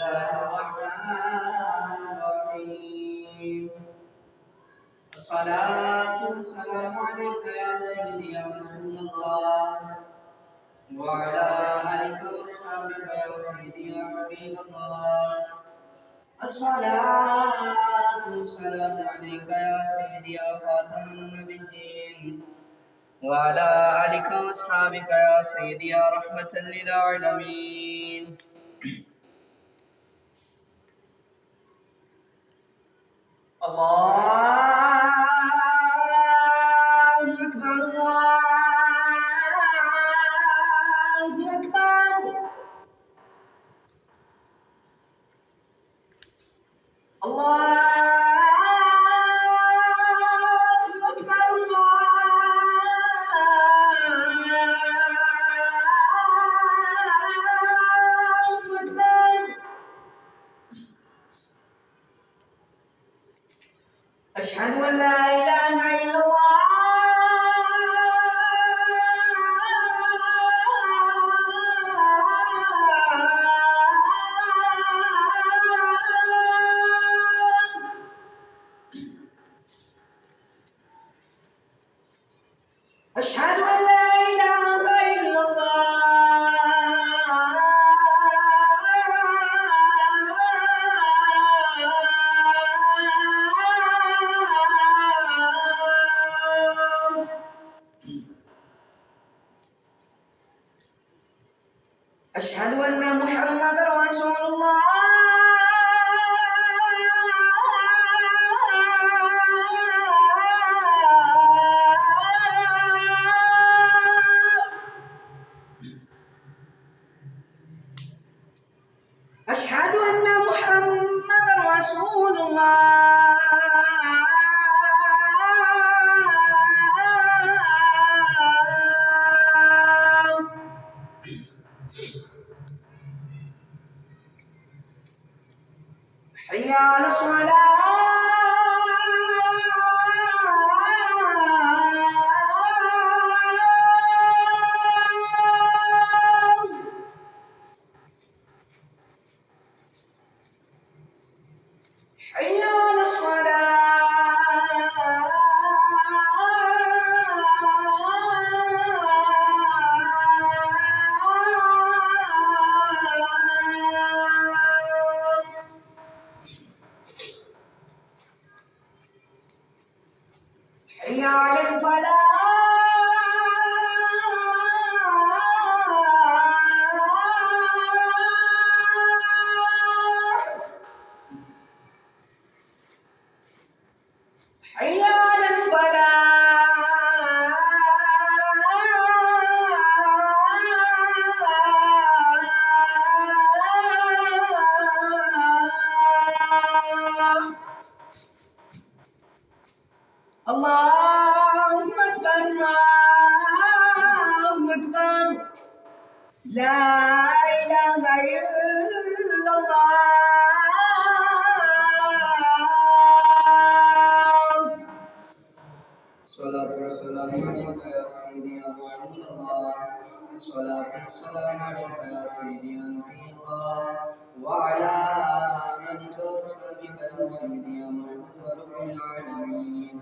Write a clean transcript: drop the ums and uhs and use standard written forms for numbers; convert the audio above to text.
الله الرحمن الرحيم. الصلاة والسلام عليك يا سيدي يا رسول الله وعلى آلك وأصحابك يا سيدي يا حبيب الله. الصلاة والسلام عليك يا سيدي يا خاتم النبيين وعلى آلك وأصحابك يا سيدي يا رحمة للعالمين. الله أكبر الله أكبر. الله أكبر الله أكبر. أشهد أن لا إله إلا الله أشهد أن لا إله إلا الله. أشهد أن محمدا رسول الله. أشهد أن محمدا رسول الله. حي على الصلاة. حي على الصلاة. حي على الفلاح. حي على الفلاح. الله أكبر الله أكبر. لا إله إلا الله. الصلاة والسلام عليك يا سيدي يا رسول الله. الصلاة والسلام عليك يا سيدي يا نبي الله وعلى آلك وأصحابك يا سيدي يا محمد رب العالمين.